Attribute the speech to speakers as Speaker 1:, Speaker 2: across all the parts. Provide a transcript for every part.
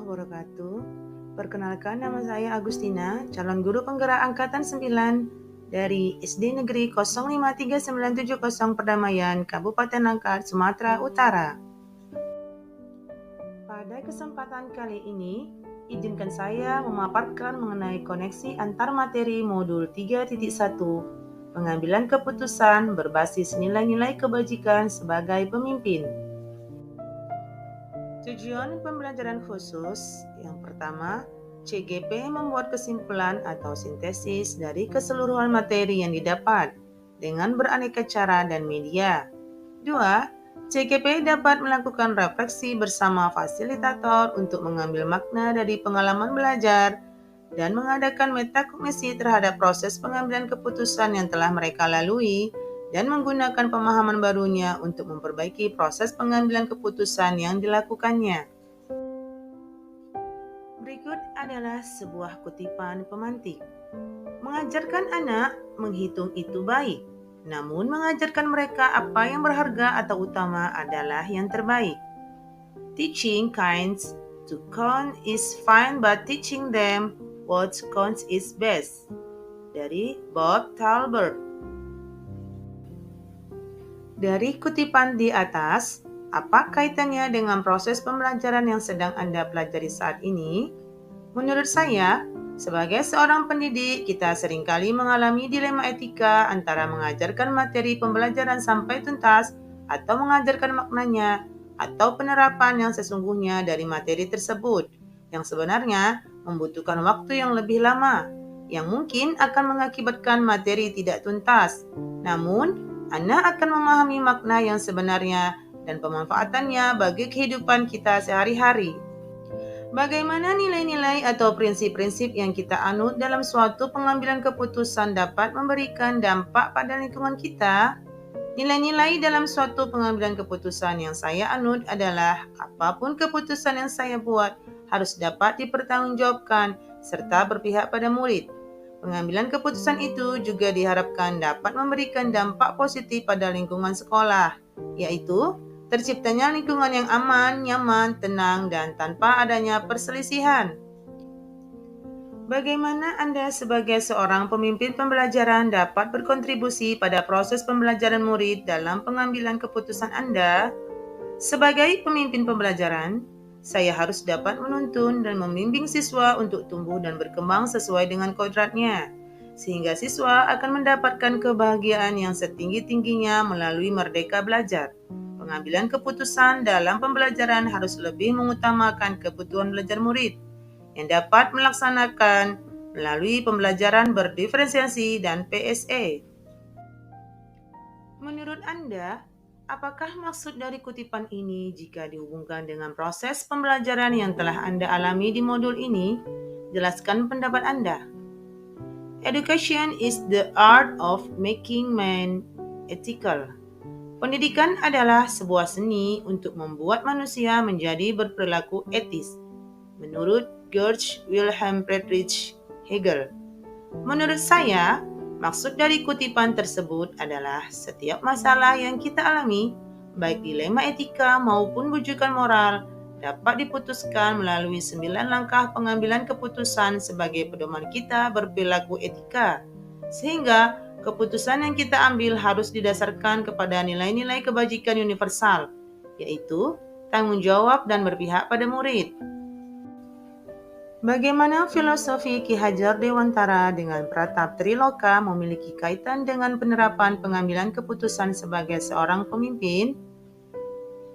Speaker 1: wabarakatuh. Perkenalkan, nama saya Agustina, calon guru penggerak angkatan 9 dari SD Negeri 053970 Perdamaian, Kabupaten Langkat, Sumatera Utara. Pada kesempatan kali ini, izinkan saya memaparkan mengenai koneksi antar materi modul 3.1, pengambilan keputusan berbasis nilai-nilai kebajikan sebagai pemimpin. Tujuan pembelajaran khusus yang pertama, CGP membuat kesimpulan atau sintesis dari keseluruhan materi yang didapat dengan beraneka cara dan media. 2. CGP dapat melakukan refleksi bersama fasilitator untuk mengambil makna dari pengalaman belajar dan mengadakan metakognisi terhadap proses pengambilan keputusan yang telah mereka lalui dan menggunakan pemahaman barunya untuk memperbaiki proses pengambilan keputusan yang dilakukannya. Berikut adalah sebuah kutipan pemantik. Mengajarkan anak menghitung itu baik, namun mengajarkan mereka apa yang berharga atau utama adalah yang terbaik. Teaching kids to count is fine, but teaching them what counts is best. Dari Bob Talbert. Dari kutipan di atas, apa kaitannya dengan proses pembelajaran yang sedang Anda pelajari saat ini? Menurut saya, sebagai seorang pendidik, kita seringkali mengalami dilema etika antara mengajarkan materi pembelajaran sampai tuntas atau mengajarkan maknanya atau penerapan yang sesungguhnya dari materi tersebut, yang sebenarnya membutuhkan waktu yang lebih lama, yang mungkin akan mengakibatkan materi tidak tuntas. Namun, anak akan memahami makna yang sebenarnya dan pemanfaatannya bagi kehidupan kita sehari-hari. Bagaimana nilai-nilai atau prinsip-prinsip yang kita anut dalam suatu pengambilan keputusan dapat memberikan dampak pada lingkungan kita? Nilai-nilai dalam suatu pengambilan keputusan yang saya anut adalah apapun keputusan yang saya buat harus dapat dipertanggungjawabkan serta berpihak pada murid. Pengambilan keputusan itu juga diharapkan dapat memberikan dampak positif pada lingkungan sekolah, yaitu terciptanya lingkungan yang aman, nyaman, tenang, dan tanpa adanya perselisihan. Bagaimana Anda sebagai seorang pemimpin pembelajaran dapat berkontribusi pada proses pembelajaran murid dalam pengambilan keputusan Anda? Sebagai pemimpin pembelajaran, saya harus dapat menuntun dan membimbing siswa untuk tumbuh dan berkembang sesuai dengan kodratnya, sehingga siswa akan mendapatkan kebahagiaan yang setinggi-tingginya melalui merdeka belajar. Pengambilan keputusan dalam pembelajaran harus lebih mengutamakan kebutuhan belajar murid yang dapat melaksanakan melalui pembelajaran berdiferensiasi dan PSE. Menurut Anda, apakah maksud dari kutipan ini jika dihubungkan dengan proses pembelajaran yang telah Anda alami di modul ini? Jelaskan pendapat Anda. Education is the art of making man ethical. Pendidikan adalah sebuah seni untuk membuat manusia menjadi berperilaku etis, menurut Georg Wilhelm Friedrich Hegel. Menurut saya, maksud dari kutipan tersebut adalah setiap masalah yang kita alami, baik dilema etika maupun bujukan moral, dapat diputuskan melalui 9 langkah pengambilan keputusan sebagai pedoman kita berperilaku etika, sehingga keputusan yang kita ambil harus didasarkan kepada nilai-nilai kebajikan universal, yaitu tanggung jawab dan berpihak pada murid. Bagaimana filosofi Ki Hajar Dewantara dengan Pratap Triloka memiliki kaitan dengan penerapan pengambilan keputusan sebagai seorang pemimpin?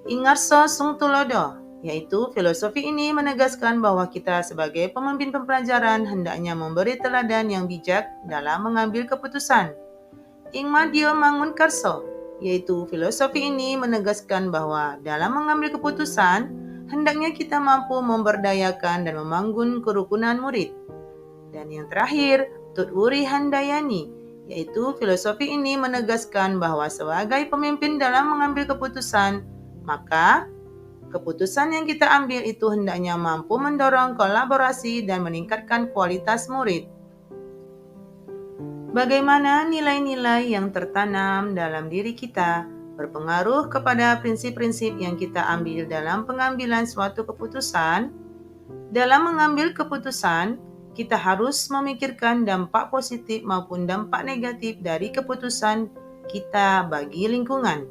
Speaker 1: Ingarso Sungtulodo, yaitu filosofi ini menegaskan bahwa kita sebagai pemimpin pembelajaran hendaknya memberi teladan yang bijak dalam mengambil keputusan. Ingmadio Mangunkarso, yaitu filosofi ini menegaskan bahwa dalam mengambil keputusan, hendaknya kita mampu memberdayakan dan membangun kerukunan murid. Dan yang terakhir, Tutwuri Handayani, yaitu filosofi ini menegaskan bahwa sebagai pemimpin dalam mengambil keputusan, maka keputusan yang kita ambil itu hendaknya mampu mendorong kolaborasi dan meningkatkan kualitas murid. Bagaimana nilai-nilai yang tertanam dalam diri kita berpengaruh kepada prinsip-prinsip yang kita ambil dalam pengambilan suatu keputusan? Dalam mengambil keputusan, kita harus memikirkan dampak positif maupun dampak negatif dari keputusan kita bagi lingkungan.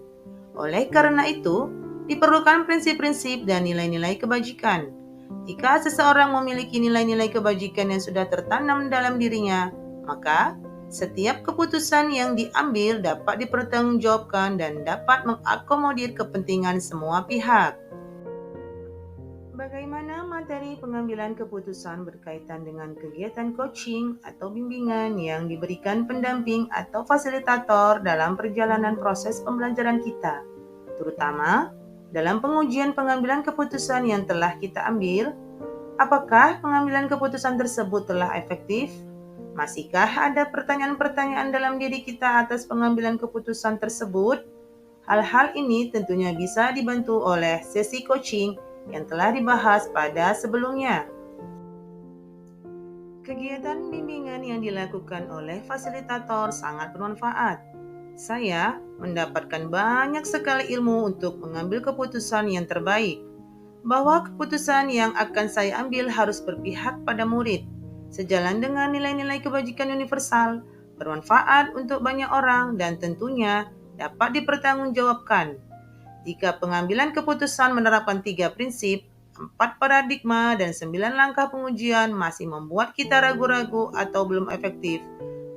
Speaker 1: Oleh karena itu, diperlukan prinsip-prinsip dan nilai-nilai kebajikan. Jika seseorang memiliki nilai-nilai kebajikan yang sudah tertanam dalam dirinya, maka setiap keputusan yang diambil dapat dipertanggungjawabkan dan dapat mengakomodir kepentingan semua pihak. Bagaimana materi pengambilan keputusan berkaitan dengan kegiatan coaching atau bimbingan yang diberikan pendamping atau fasilitator dalam perjalanan proses pembelajaran kita, terutama dalam pengujian pengambilan keputusan yang telah kita ambil? Apakah pengambilan keputusan tersebut telah efektif? Masihkah ada pertanyaan-pertanyaan dalam diri kita atas pengambilan keputusan tersebut? Hal-hal ini tentunya bisa dibantu oleh sesi coaching yang telah dibahas pada sebelumnya. Kegiatan bimbingan yang dilakukan oleh fasilitator sangat bermanfaat. Saya mendapatkan banyak sekali ilmu untuk mengambil keputusan yang terbaik. Bahwa keputusan yang akan saya ambil harus berpihak pada murid, sejalan dengan nilai-nilai kebajikan universal, bermanfaat untuk banyak orang, dan tentunya dapat dipertanggungjawabkan. Jika pengambilan keputusan menerapkan 3 prinsip, 4 paradigma, dan 9 langkah pengujian masih membuat kita ragu-ragu atau belum efektif,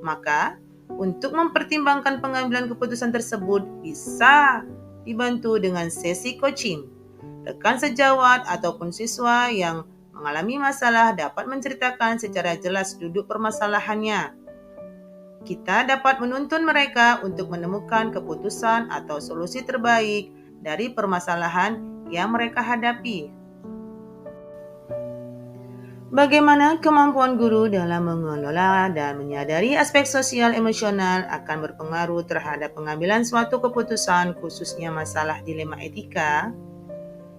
Speaker 1: maka untuk mempertimbangkan pengambilan keputusan tersebut bisa dibantu dengan sesi coaching. Rekan sejawat ataupun siswa yang mengalami masalah dapat menceritakan secara jelas duduk permasalahannya. Kita dapat menuntun mereka untuk menemukan keputusan atau solusi terbaik dari permasalahan yang mereka hadapi. Bagaimana kemampuan guru dalam mengelola dan menyadari aspek sosial emosional akan berpengaruh terhadap pengambilan suatu keputusan, khususnya masalah dilema etika?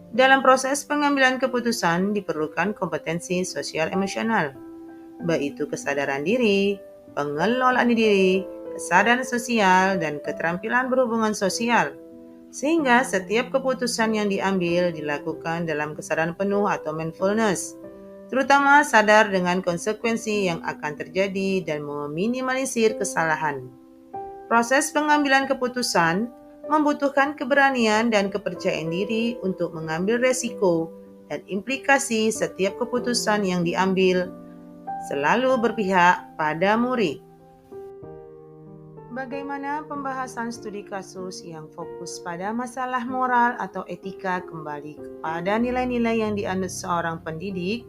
Speaker 1: Dalam proses pengambilan keputusan diperlukan kompetensi sosial emosional, baik itu kesadaran diri, pengelolaan diri, kesadaran sosial, dan keterampilan berhubungan sosial. Sehingga setiap keputusan yang diambil dilakukan dalam kesadaran penuh atau mindfulness, terutama sadar dengan konsekuensi yang akan terjadi dan meminimalisir kesalahan. Proses pengambilan keputusan membutuhkan keberanian dan kepercayaan diri untuk mengambil resiko, dan implikasi setiap keputusan yang diambil selalu berpihak pada murid. Bagaimana pembahasan studi kasus yang fokus pada masalah moral atau etika kembali kepada nilai-nilai yang dianut seorang pendidik?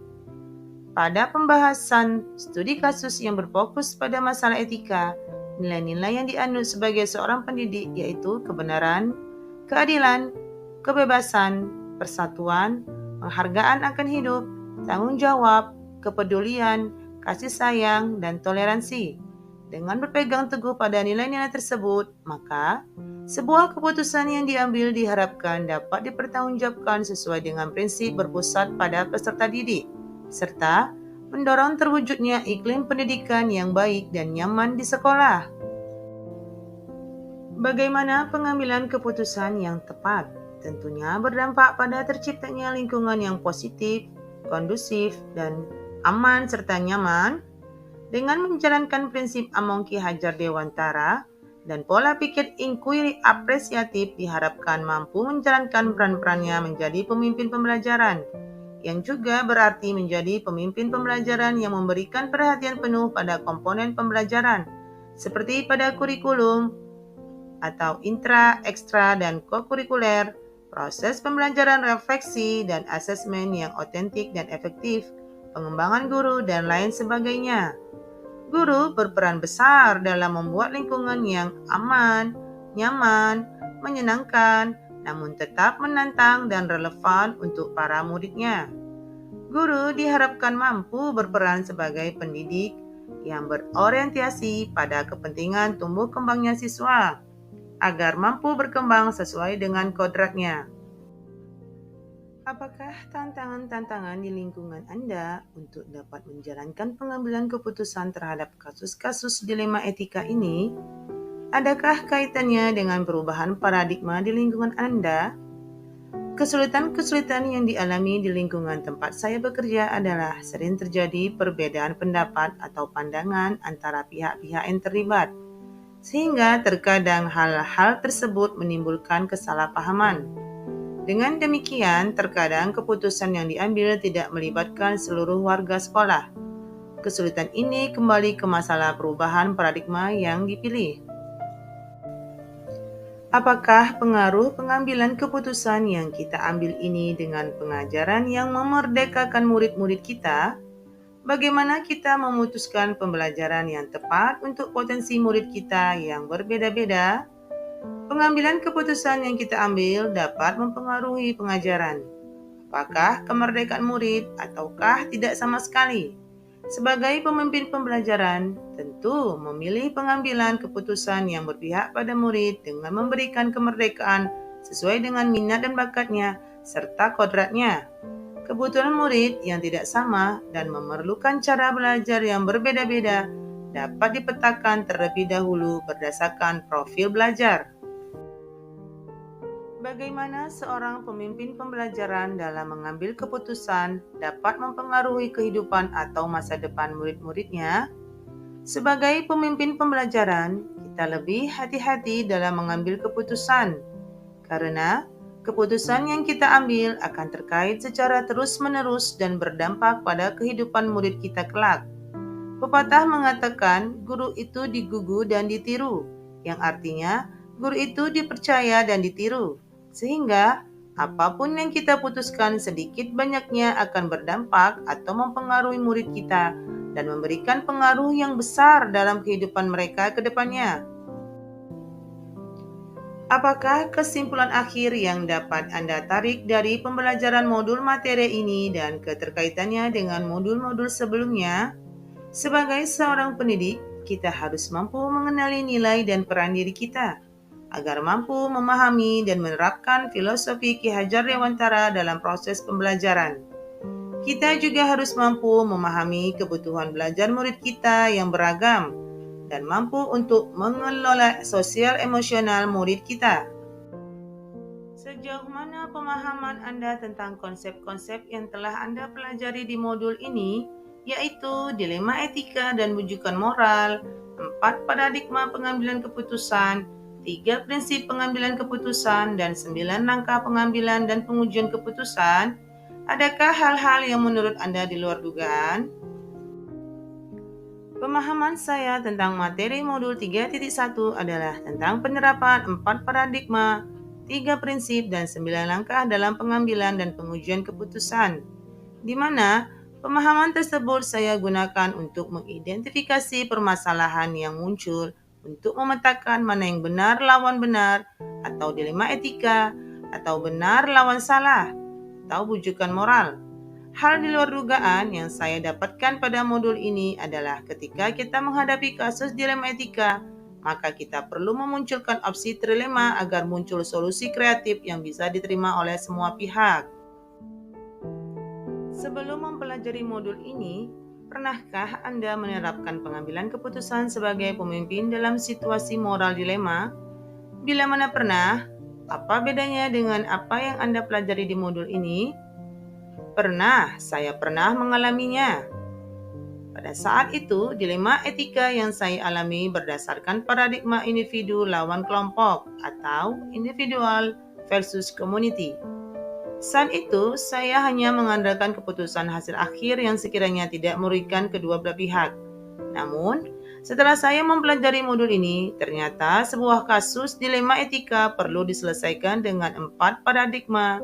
Speaker 1: Pada pembahasan studi kasus yang berfokus pada masalah etika, nilai-nilai yang dianut sebagai seorang pendidik yaitu kebenaran, keadilan, kebebasan, persatuan, penghargaan akan hidup, tanggung jawab, kepedulian, kasih sayang, dan toleransi. Dengan berpegang teguh pada nilai-nilai tersebut, maka sebuah keputusan yang diambil diharapkan dapat dipertanggungjawabkan sesuai dengan prinsip berpusat pada peserta didik, serta mendorong terwujudnya iklim pendidikan yang baik dan nyaman di sekolah. Bagaimana pengambilan keputusan yang tepat? Tentunya berdampak pada terciptanya lingkungan yang positif, kondusif, dan aman serta nyaman. Dengan menjalankan prinsip Among Ki Hajar Dewantara dan pola pikir inquiry apresiatif diharapkan mampu menjalankan peran-perannya menjadi pemimpin pembelajaran, yang juga berarti menjadi pemimpin pembelajaran yang memberikan perhatian penuh pada komponen pembelajaran, seperti pada kurikulum atau intra, ekstra, dan kokurikuler, proses pembelajaran refleksi dan asesmen yang otentik dan efektif, pengembangan guru, dan lain sebagainya. Guru berperan besar dalam membuat lingkungan yang aman, nyaman, menyenangkan, namun tetap menantang dan relevan untuk para muridnya. Guru diharapkan mampu berperan sebagai pendidik yang berorientasi pada kepentingan tumbuh kembangnya siswa, agar mampu berkembang sesuai dengan kodratnya. Apakah tantangan-tantangan di lingkungan Anda untuk dapat menjalankan pengambilan keputusan terhadap kasus-kasus dilema etika ini? Adakah kaitannya dengan perubahan paradigma di lingkungan Anda? Kesulitan-kesulitan yang dialami di lingkungan tempat saya bekerja adalah sering terjadi perbedaan pendapat atau pandangan antara pihak-pihak yang terlibat, sehingga terkadang hal-hal tersebut menimbulkan kesalahpahaman. Dengan demikian, terkadang keputusan yang diambil tidak melibatkan seluruh warga sekolah. Kesulitan ini kembali ke masalah perubahan paradigma yang dipilih. Apakah pengaruh pengambilan keputusan yang kita ambil ini dengan pengajaran yang memerdekakan murid-murid kita? Bagaimana kita memutuskan pembelajaran yang tepat untuk potensi murid kita yang berbeda-beda? Pengambilan keputusan yang kita ambil dapat mempengaruhi pengajaran. Apakah kemerdekaan murid ataukah tidak sama sekali? Sebagai pemimpin pembelajaran, tentu memilih pengambilan keputusan yang berpihak pada murid dengan memberikan kemerdekaan sesuai dengan minat dan bakatnya serta kodratnya. Kebutuhan murid yang tidak sama dan memerlukan cara belajar yang berbeda-beda dapat dipetakan terlebih dahulu berdasarkan profil belajar. Bagaimana seorang pemimpin pembelajaran dalam mengambil keputusan dapat mempengaruhi kehidupan atau masa depan murid-muridnya? Sebagai pemimpin pembelajaran, kita lebih hati-hati dalam mengambil keputusan, karena keputusan yang kita ambil akan terkait secara terus-menerus dan berdampak pada kehidupan murid kita kelak. Pepatah mengatakan, guru itu digugu dan ditiru, yang artinya guru itu dipercaya dan ditiru. Sehingga, apapun yang kita putuskan sedikit banyaknya akan berdampak atau mempengaruhi murid kita dan memberikan pengaruh yang besar dalam kehidupan mereka ke depannya. Apakah kesimpulan akhir yang dapat Anda tarik dari pembelajaran modul materi ini dan keterkaitannya dengan modul-modul sebelumnya? Sebagai seorang pendidik, kita harus mampu mengenali nilai dan peran diri kita, agar mampu memahami dan menerapkan filosofi Ki Hajar Dewantara dalam proses pembelajaran. Kita juga harus mampu memahami kebutuhan belajar murid kita yang beragam dan mampu untuk mengelola sosial emosional murid kita. Sejauh mana pemahaman Anda tentang konsep-konsep yang telah Anda pelajari di modul ini, yaitu dilema etika dan wujudan moral, 4 paradigma pengambilan keputusan, 3 prinsip pengambilan keputusan, dan 9 langkah pengambilan dan pengujian keputusan? Adakah hal-hal yang menurut Anda di luar dugaan? Pemahaman saya tentang materi modul 3.1 adalah tentang penerapan 4 paradigma, 3 prinsip, dan 9 langkah dalam pengambilan dan pengujian keputusan, di mana pemahaman tersebut saya gunakan untuk mengidentifikasi permasalahan yang muncul untuk memetakan mana yang benar lawan benar, atau dilema etika, atau benar lawan salah, atau wujudan moral. Hal di luar dugaan yang saya dapatkan pada modul ini adalah ketika kita menghadapi kasus dilema etika, maka kita perlu memunculkan opsi trilema agar muncul solusi kreatif yang bisa diterima oleh semua pihak. Sebelum mempelajari modul ini, pernahkah Anda menerapkan pengambilan keputusan sebagai pemimpin dalam situasi moral dilema? Bila mana pernah, apa bedanya dengan apa yang Anda pelajari di modul ini? Pernah, saya pernah mengalaminya. Pada saat itu, dilema etika yang saya alami berdasarkan paradigma individu lawan kelompok atau individual versus community. Saat itu, saya hanya mengandalkan keputusan hasil akhir yang sekiranya tidak merugikan kedua belah pihak. Namun, setelah saya mempelajari modul ini, ternyata sebuah kasus dilema etika perlu diselesaikan dengan 4 paradigma,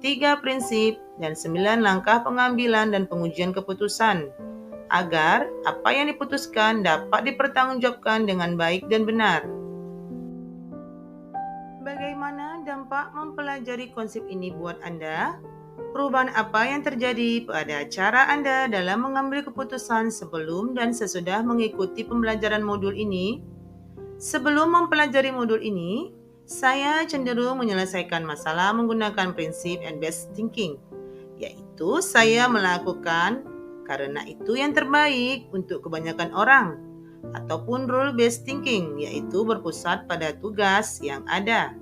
Speaker 1: 3 prinsip, dan 9 langkah pengambilan dan pengujian keputusan, agar apa yang diputuskan dapat dipertanggungjawabkan dengan baik dan benar. Bagaimana dampak mempelajari konsep ini buat Anda? Perubahan apa yang terjadi pada cara Anda dalam mengambil keputusan sebelum dan sesudah mengikuti pembelajaran modul ini? Sebelum mempelajari modul ini, saya cenderung menyelesaikan masalah menggunakan prinsip and best thinking, yaitu saya melakukan karena itu yang terbaik untuk kebanyakan orang, ataupun rule based thinking, yaitu berpusat pada tugas yang ada.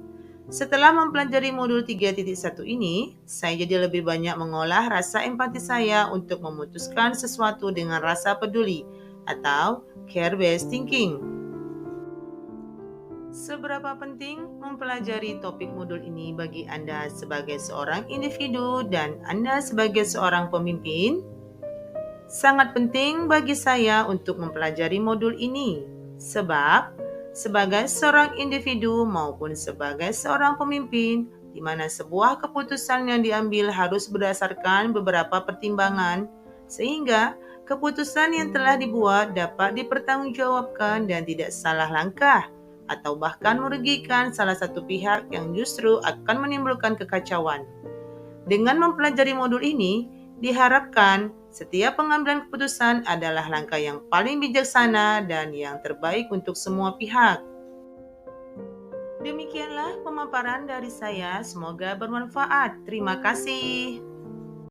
Speaker 1: Setelah mempelajari modul 3.1 ini, saya jadi lebih banyak mengolah rasa empati saya untuk memutuskan sesuatu dengan rasa peduli atau care-based thinking. Seberapa penting mempelajari topik modul ini bagi Anda sebagai seorang individu dan Anda sebagai seorang pemimpin? Sangat penting bagi saya untuk mempelajari modul ini, sebab sebagai seorang individu maupun sebagai seorang pemimpin, di mana sebuah keputusan yang diambil harus berdasarkan beberapa pertimbangan, sehingga keputusan yang telah dibuat dapat dipertanggungjawabkan dan tidak salah langkah, atau bahkan merugikan salah satu pihak yang justru akan menimbulkan kekacauan. Dengan mempelajari modul ini, diharapkan setiap pengambilan keputusan adalah langkah yang paling bijaksana dan yang terbaik untuk semua pihak. Demikianlah pemaparan dari saya, semoga bermanfaat. Terima kasih.